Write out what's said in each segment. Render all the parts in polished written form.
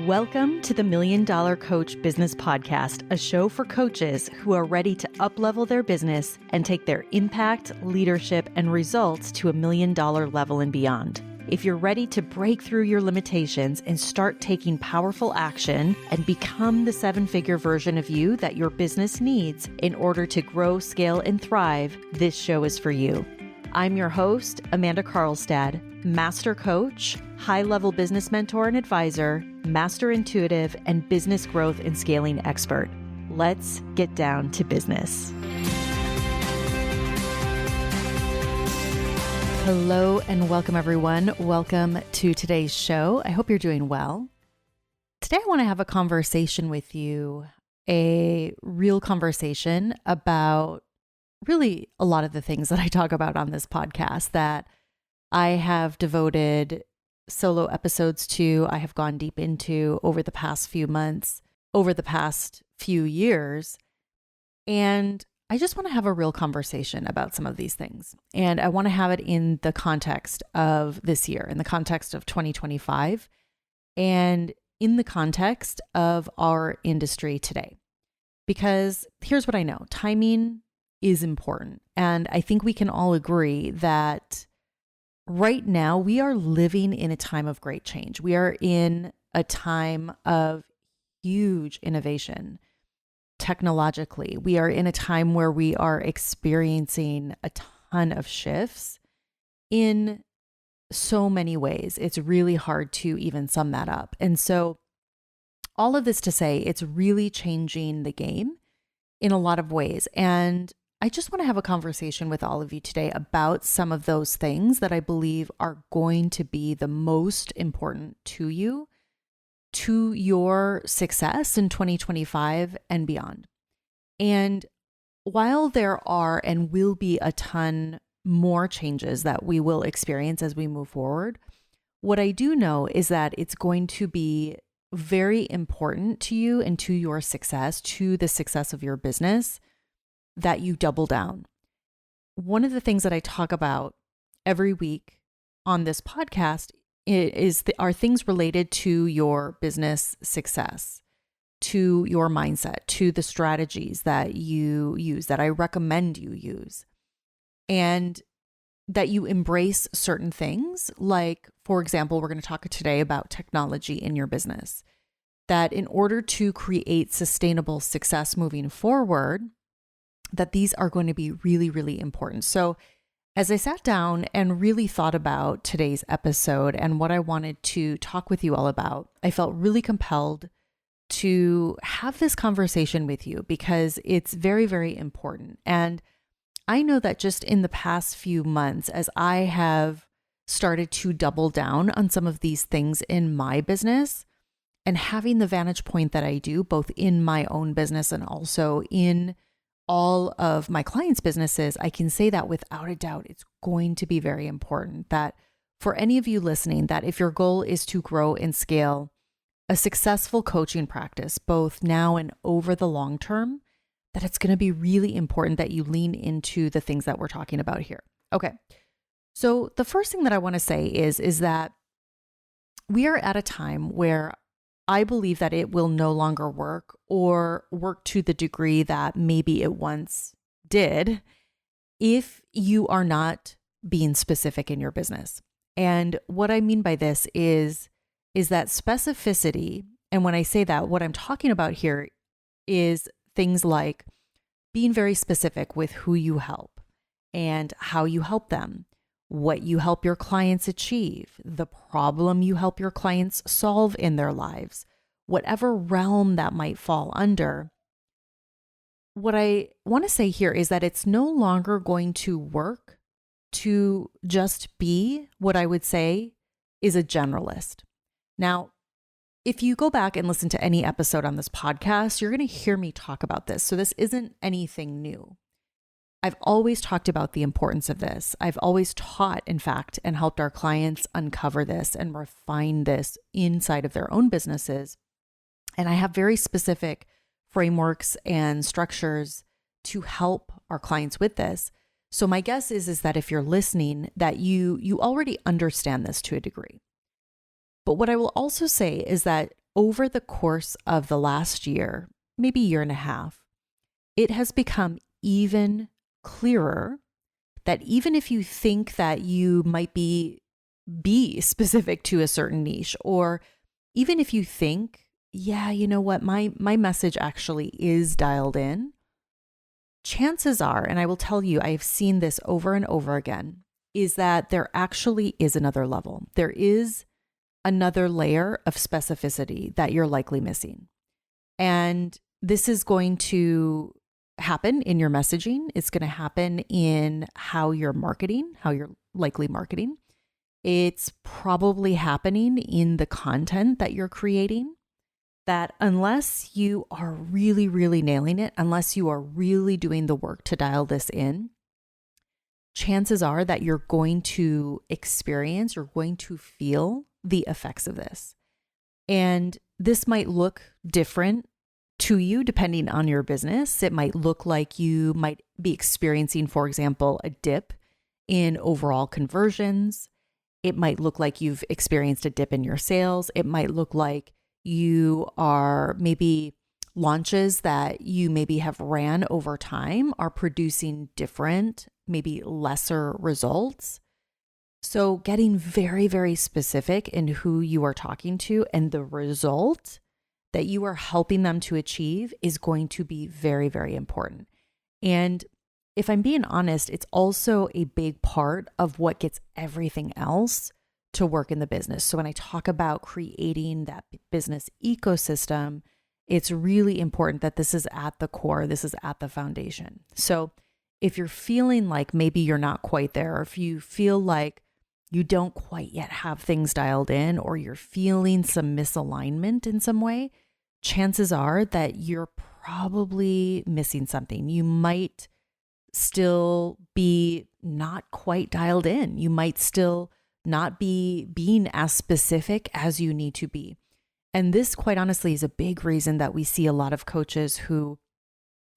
Welcome to the Million Dollar Coach Business Podcast, a show for coaches who are ready to up-level their business and take their impact, leadership, and results to $1 million level and beyond. If you're ready to break through your limitations and start taking powerful action and become the seven-figure version of you that your business needs in order to grow, scale, and thrive, this show is for you. I'm your host, Amanda Karlstad, master coach, high-level business mentor and advisor, master intuitive, and business growth and scaling expert. Let's get down to business. Hello and welcome, everyone. Welcome to today's show. I hope you're doing well. Today, I want to have a conversation with you, a real conversation about really a lot of the things that I talk about on this podcast that I have devoted solo episodes to, I have gone deep into over the past few months, over the past few years. And I just want to have a real conversation about some of these things. And I want to have it in the context of this year, in the context of 2025, and in the context of our industry today. Because here's what I know, timing is important. And I think we can all agree that right now we are living in a time of great change. We are in a time of huge innovation technologically. We are in a time where we are experiencing a ton of shifts in so many ways. It's really hard to even sum that up. And so all of this to say, it's really changing the game in a lot of ways. And I just want to have a conversation with all of you today about some of those things that I believe are going to be the most important to you, to your success in 2025 and beyond. And while there are and will be a ton more changes that we will experience as we move forward, what I do know is that it's going to be very important to you and to your success, to the success of your business, that you double down. One of the things that I talk about every week on this podcast are things related to your business success, to your mindset, to the strategies that you use, that I recommend you use, and that you embrace certain things. Like, for example, we're going to talk today about technology in your business, that in order to create sustainable success moving forward, that these are going to be really, really important. So as I sat down and really thought about today's episode and what I wanted to talk with you all about, I felt really compelled to have this conversation with you because it's very, very important. And I know that just in the past few months, as I have started to double down on some of these things in my business and having the vantage point that I do, both in my own business and also in all of my clients' businesses, I can say that without a doubt, it's going to be very important that for any of you listening, that if your goal is to grow and scale a successful coaching practice, both now and over the long term, that it's going to be really important that you lean into the things that we're talking about here. Okay. So the first thing that I want to say is that we are at a time where I believe that it will no longer work or work to the degree that maybe it once did if you are not being specific in your business. And what I mean by this is that specificity, and when I say that, what I'm talking about here is things like being very specific with who you help and how you help them, what you help your clients achieve, the problem you help your clients solve in their lives, whatever realm that might fall under. What I want to say here is that it's no longer going to work to just be what I would say is a generalist. Now, if you go back and listen to any episode on this podcast, you're going to hear me talk about this. So this isn't anything new. I've always talked about the importance of this. I've always taught, in fact, and helped our clients uncover this and refine this inside of their own businesses. And I have very specific frameworks and structures to help our clients with this. So my guess is that if you're listening, that you already understand this to a degree. But what I will also say is that over the course of the last year, maybe year and a half, it has become even clearer that even if you think that you might be specific to a certain niche, or even if you think, yeah, you know what, my message actually is dialed in, chances are, and I will tell you, I have seen this over and over again, is that there actually is another level. There is another layer of specificity that you're likely missing. And this is going to happen in your messaging. It's going to happen in how you're marketing, how you're likely marketing. It's probably happening in the content that you're creating, that unless you are really, really nailing it, unless you are really doing the work to dial this in, chances are that you're going to experience, you're going to feel the effects of this. And this might look different to you depending on your business. It might look like you might be experiencing, for example, a dip in overall conversions. It might look like you've experienced a dip in your sales. It might look like you are maybe launches that you maybe have ran over time are producing different, maybe lesser results. So getting very, very specific in who you are talking to and the result that you are helping them to achieve is going to be very, very important. And if I'm being honest, it's also a big part of what gets everything else to work in the business. So when I talk about creating that business ecosystem, it's really important that this is at the core, this is at the foundation. So if you're feeling like maybe you're not quite there, or if you feel like you don't quite yet have things dialed in, or you're feeling some misalignment in some way, chances are that you're probably missing something. You might still be not quite dialed in. You might still not be being as specific as you need to be. And this, quite honestly, is a big reason that we see a lot of coaches who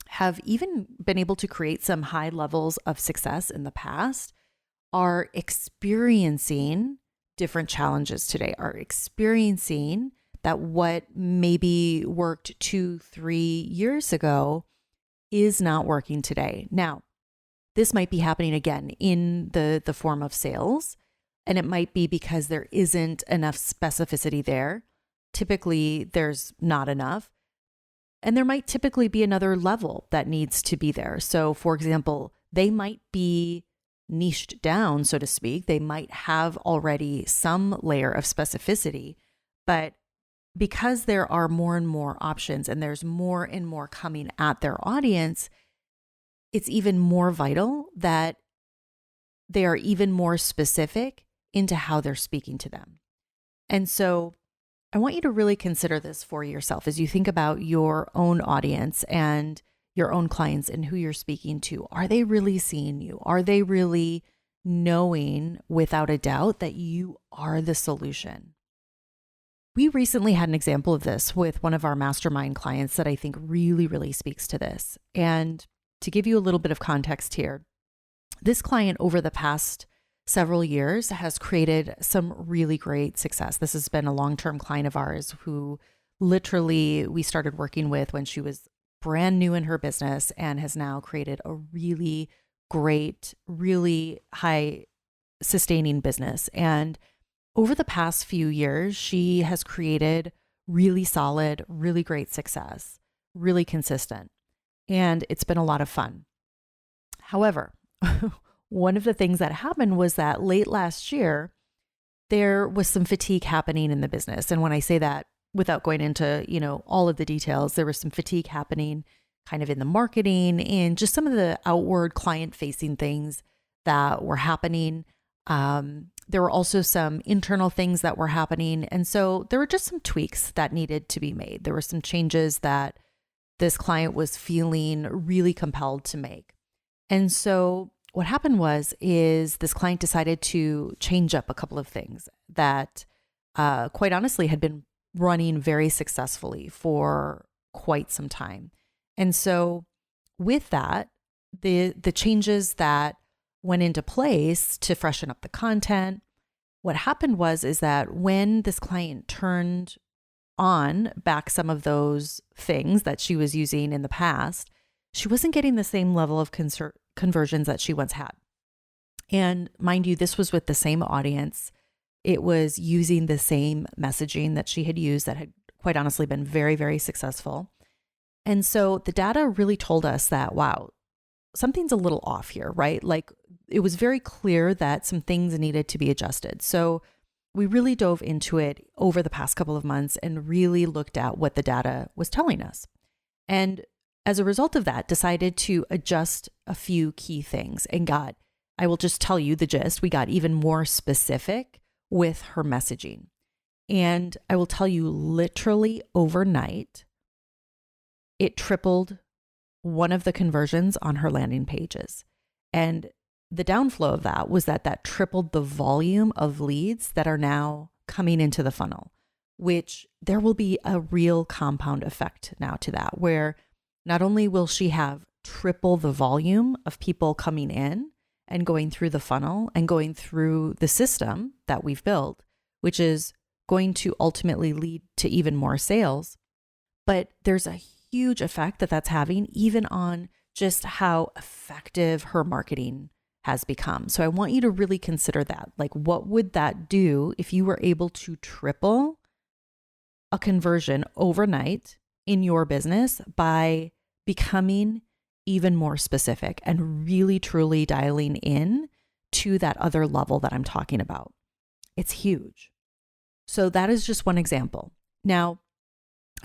have even been able to create some high levels of success in the past are experiencing different challenges today, are experiencing that what maybe worked 2-3 years ago is not working today. Now, this might be happening again in the form of sales, and it might be because there isn't enough specificity there. Typically, there's not enough. And there might typically be another level that needs to be there. So, for example, they might be niched down, so to speak. They might have already some layer of specificity, but because there are more and more options and there's more and more coming at their audience, it's even more vital that they are even more specific into how they're speaking to them. And so I want you to really consider this for yourself as you think about your own audience and your own clients and who you're speaking to. Are they really seeing you? Are they really knowing without a doubt that you are the solution? We recently had an example of this with one of our mastermind clients that I think really, really speaks to this. And to give you a little bit of context here, this client over the past several years has created some really great success. This has been a long-term client of ours who literally we started working with when she was brand new in her business and has now created a really great, really high sustaining business. And over the past few years, she has created really solid, really great success, really consistent, and it's been a lot of fun. However, one of the things that happened was that late last year, there was some fatigue happening in the business. And when I say that, without going into, all of the details, there was some fatigue happening kind of in the marketing and just some of the outward client facing things that were happening. There were also some internal things that were happening. And so there were just some tweaks that needed to be made. There were some changes that this client was feeling really compelled to make. And so what happened is this client decided to change up a couple of things that quite honestly had been running very successfully for quite some time. And so with that, the changes that went into place to freshen up the content, what happened is that when this client turned on back some of those things that she was using in the past, she wasn't getting the same level of conversions that she once had. And mind you, this was with the same audience. It was using the same messaging that she had used that had quite honestly been very, very successful. And so the data really told us that, wow, something's a little off here, right? Like it was very clear that some things needed to be adjusted. So we really dove into it over the past couple of months and really looked at what the data was telling us. And as a result of that, decided to adjust a few key things and I will just tell you the gist, we got even more specific with her messaging. And I will tell you literally overnight, it tripled one of the conversions on her landing pages. And the downflow of that was that tripled the volume of leads that are now coming into the funnel, which there will be a real compound effect now to that, where not only will she have triple the volume of people coming in and going through the funnel and going through the system that we've built, which is going to ultimately lead to even more sales, but there's a huge effect that's having even on just how effective her marketing has become. So I want you to really consider that. Like, what would that do if you were able to triple a conversion overnight in your business by becoming even more specific and really truly dialing in to that other level that I'm talking about? It's huge. So that is just one example. Now,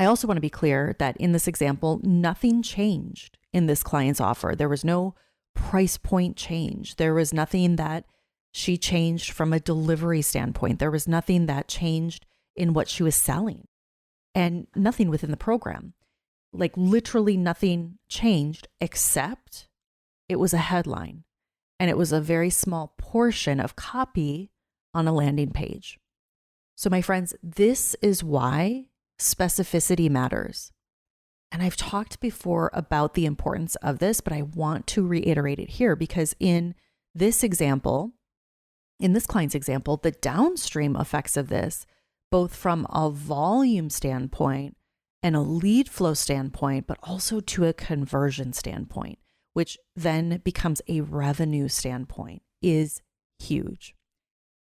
I also want to be clear that in this example, nothing changed in this client's offer. There was no price point change. There was nothing that she changed from a delivery standpoint. There was nothing that changed in what she was selling, and nothing within the program. Like literally nothing changed, except it was a headline and it was a very small portion of copy on a landing page. So my friends, this is why specificity matters. And I've talked before about the importance of this, but I want to reiterate it here because in this example, in this client's example, the downstream effects of this, both from a volume standpoint and a lead flow standpoint, but also to a conversion standpoint, which then becomes a revenue standpoint, is huge.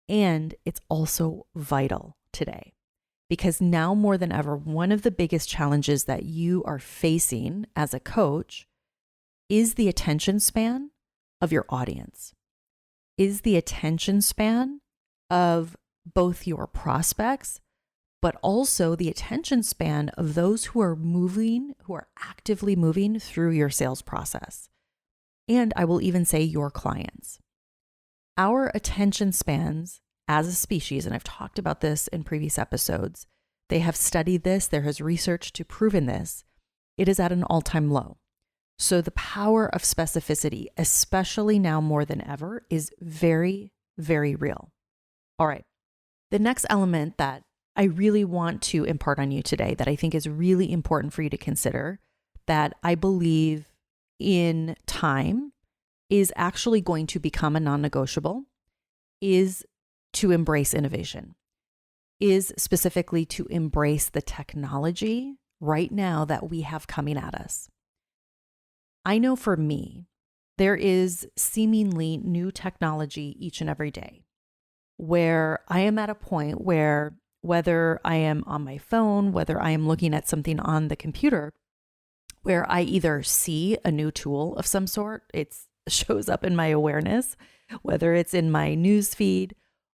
And it's also vital today because now more than ever, one of the biggest challenges that you are facing as a coach is the attention span of your audience, is the attention span of both your prospects, but also the attention span of those who are actively moving through your sales process. And I will even say your clients. Our attention spans as a species, and I've talked about this in previous episodes, they have studied this, there is research to proven this, it is at an all-time low. So the power of specificity, especially now more than ever, is very, very real. All right, the next element that I really want to impart on you today that I think is really important for you to consider, that I believe in time is actually going to become a non-negotiable, is to embrace innovation, is specifically to embrace the technology right now that we have coming at us. I know for me, there is seemingly new technology each and every day where I am at a point where whether I am on my phone, whether I am looking at something on the computer, where I either see a new tool of some sort, it shows up in my awareness, whether it's in my news feed,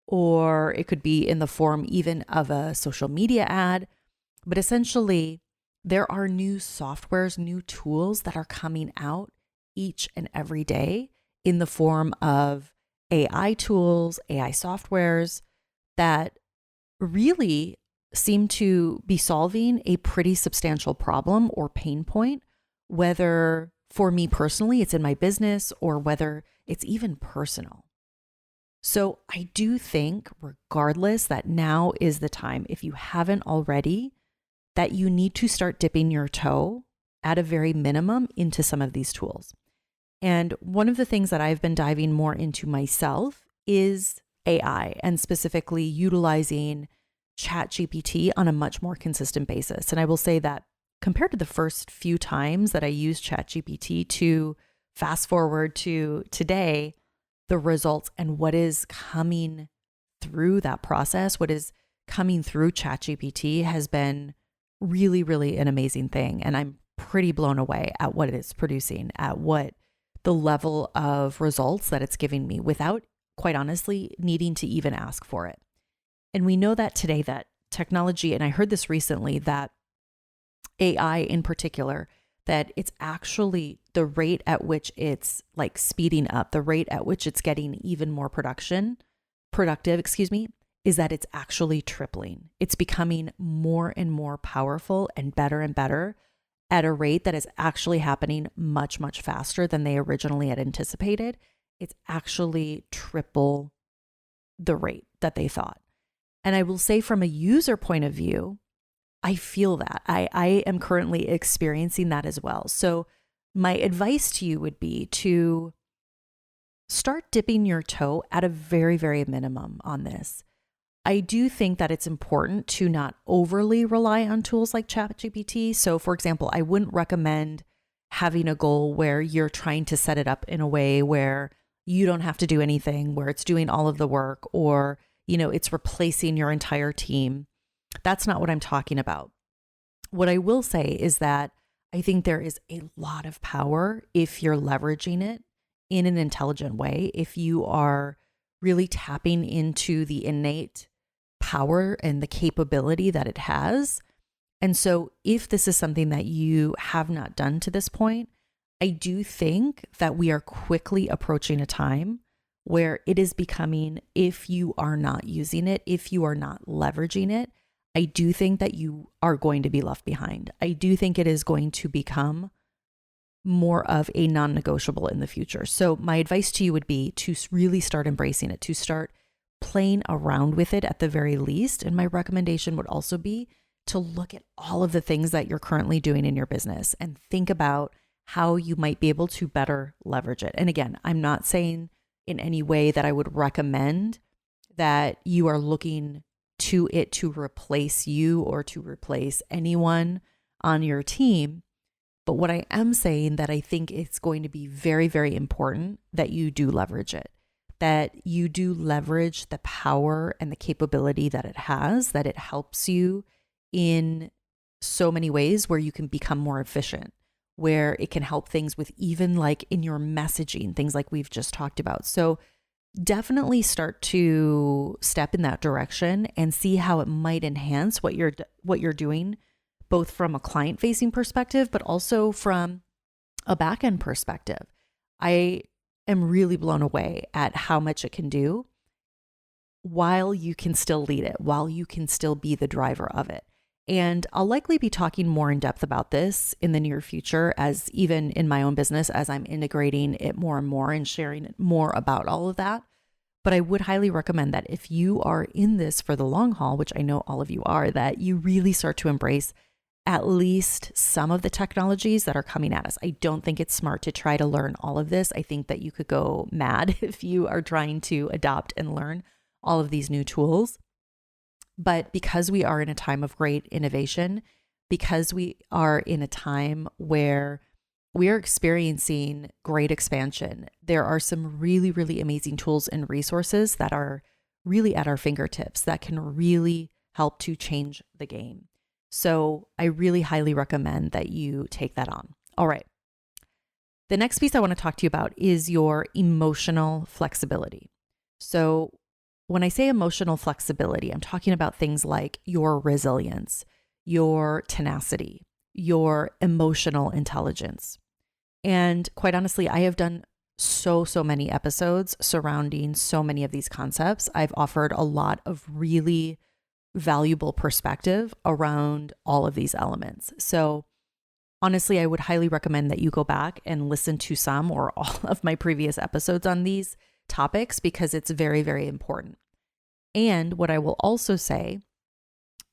or it could be in the form even of a social media ad. But essentially, there are new softwares, new tools that are coming out each and every day in the form of AI tools, AI softwares that really seem to be solving a pretty substantial problem or pain point, whether for me personally, it's in my business or whether it's even personal. So I do think, regardless, that now is the time, if you haven't already, that you need to start dipping your toe at a very minimum into some of these tools. And one of the things that I've been diving more into myself is AI, and specifically utilizing ChatGPT on a much more consistent basis. And I will say that compared to the first few times that I used ChatGPT to fast forward to today, the results and what is coming through that process, what is coming through ChatGPT has been really, really an amazing thing. And I'm pretty blown away at what it is producing, at what the level of results that it's giving me without, quite honestly, needing to even ask for it. And we know that today that technology, and I heard this recently, that AI in particular, that it's actually the rate at which it's like speeding up, the rate at which it's getting even more productive, is that it's actually tripling. It's becoming more and more powerful and better at a rate that is actually happening much, much faster than they originally had anticipated. It's actually triple the rate that they thought. And I will say from a user point of view, I feel that. I am currently experiencing that as well. So my advice to you would be to start dipping your toe at a very, very minimum on this. I do think that it's important to not overly rely on tools like ChatGPT. So for example, I wouldn't recommend having a goal where you're trying to set it up in a way where you don't have to do anything, where it's doing all of the work, or, it's replacing your entire team. That's not what I'm talking about. What I will say is that I think there is a lot of power if you're leveraging it in an intelligent way, if you are really tapping into the innate power and the capability that it has. And so if this is something that you have not done to this point, I do think that we are quickly approaching a time where it is becoming, if you are not using it, if you are not leveraging it, I do think that you are going to be left behind. I do think it is going to become more of a non-negotiable in the future. So my advice to you would be to really start embracing it, to start playing around with it at the very least. And my recommendation would also be to look at all of the things that you're currently doing in your business and think about how you might be able to better leverage it. And again, I'm not saying in any way that I would recommend that you are looking to it to replace you or to replace anyone on your team. But what I am saying that I think it's going to be very, very important that you do leverage it, that you do leverage the power and the capability that it has, that it helps you in so many ways where you can become more efficient, where it can help things with even like in your messaging, things like we've just talked about. So definitely start to step in that direction and see how it might enhance what you're doing, both from a client-facing perspective, but also from a back-end perspective. I am really blown away at how much it can do while you can still lead it, while you can still be the driver of it. And I'll likely be talking more in depth about this in the near future, as even in my own business, as I'm integrating it more and more and sharing more about all of that. But I would highly recommend that if you are in this for the long haul, which I know all of you are, that you really start to embrace at least some of the technologies that are coming at us. I don't think it's smart to try to learn all of this. I think that you could go mad if you are trying to adopt and learn all of these new tools. But because we are in a time of great innovation, because we are in a time where we are experiencing great expansion, there are some really, really amazing tools and resources that are really at our fingertips that can really help to change the game. So I really highly recommend that you take that on. All right. The next piece I want to talk to you about is your emotional flexibility. So when I say emotional flexibility, I'm talking about things like your resilience, your tenacity, your emotional intelligence. And quite honestly, I have done so many episodes surrounding so many of these concepts. I've offered a lot of really valuable perspective around all of these elements. So honestly, I would highly recommend that you go back and listen to some or all of my previous episodes on these topics because it's very, very important. And what I will also say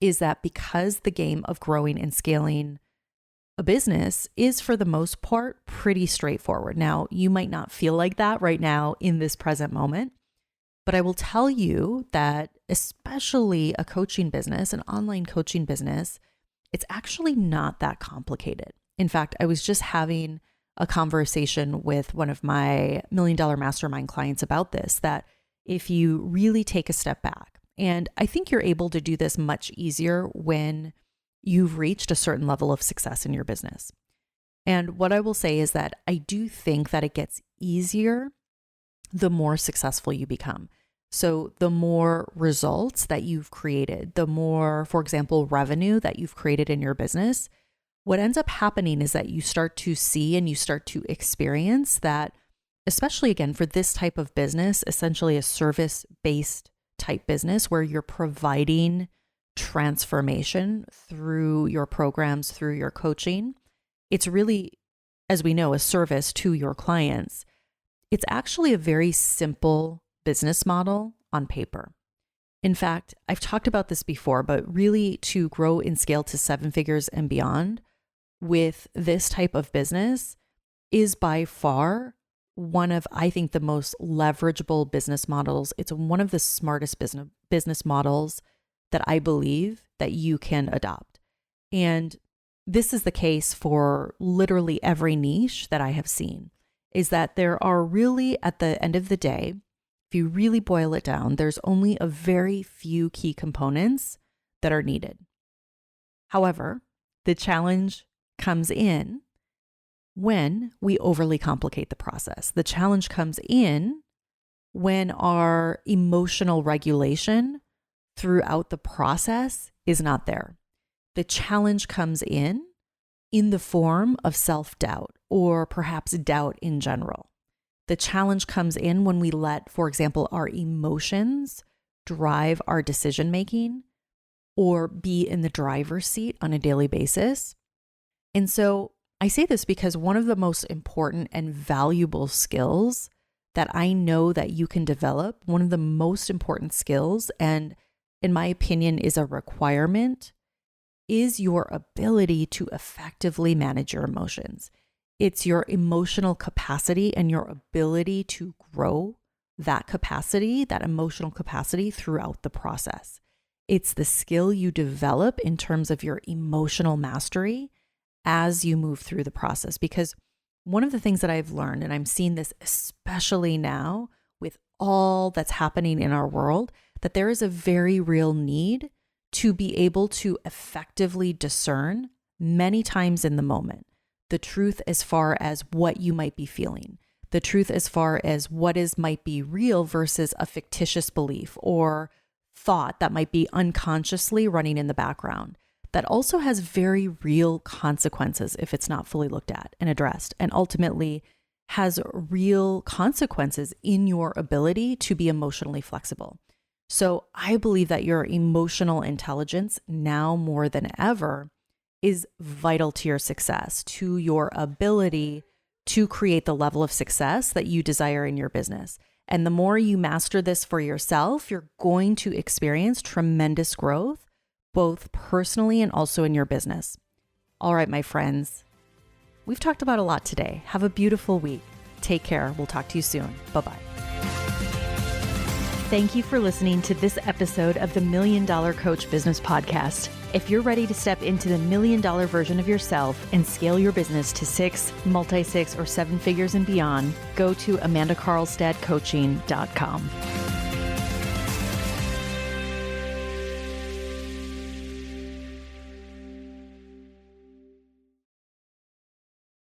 is that because the game of growing and scaling a business is for the most part pretty straightforward. Now, you might not feel like that right now in this present moment, but I will tell you that especially a coaching business, an online coaching business, it's actually not that complicated. In fact, I was just having a conversation with one of my $1 Million Mastermind clients about this, that if you really take a step back, and I think you're able to do this much easier when you've reached a certain level of success in your business. And what I will say is that I do think that it gets easier the more successful you become. So the more results that you've created, the more, for example, revenue that you've created in your business, what ends up happening is that you start to see and you start to experience that, especially again, for this type of business, essentially a service-based type business where you're providing transformation through your programs, through your coaching. It's really, as we know, a service to your clients. It's actually a very simple business model on paper. In fact, I've talked about this before, but really to grow in scale to 7 figures and beyond with this type of business is by far one of, I think, the most leverageable business models. It's one of the smartest business models that I believe that you can adopt. And this is the case for literally every niche that I have seen, is that there are really, at the end of the day, if you really boil it down, there's only a very few key components that are needed. However, the challenge comes in when we overly complicate the process. The challenge comes in when our emotional regulation throughout the process is not there. The challenge comes in the form of self-doubt or perhaps doubt in general. The challenge comes in when we let, for example, our emotions drive our decision-making or be in the driver's seat on a daily basis. And so I say this because one of the most important and valuable skills that I know that you can develop, one of the most important skills, and in my opinion is a requirement, is your ability to effectively manage your emotions. It's your emotional capacity and your ability to grow that capacity, that emotional capacity throughout the process. It's the skill you develop in terms of your emotional mastery as you move through the process. Because one of the things that I've learned, and I'm seeing this especially now with all that's happening in our world, that there is a very real need to be able to effectively discern many times in the moment the truth as far as what you might be feeling, the truth as far as what might be real versus a fictitious belief or thought that might be unconsciously running in the background. That also has very real consequences if it's not fully looked at and addressed, and ultimately has real consequences in your ability to be emotionally flexible. So I believe that your emotional intelligence now more than ever is vital to your success, to your ability to create the level of success that you desire in your business. And the more you master this for yourself, you're going to experience tremendous growth, both personally and also in your business. All right, my friends, we've talked about a lot today. Have a beautiful week. Take care. We'll talk to you soon. Bye-bye. Thank you for listening to this episode of the $1 Million Coach Business Podcast. If you're ready to step into the $1 million version of yourself and scale your business to 6, multi-6, or 7 figures and beyond, go to amandakarlstadcoaching.com.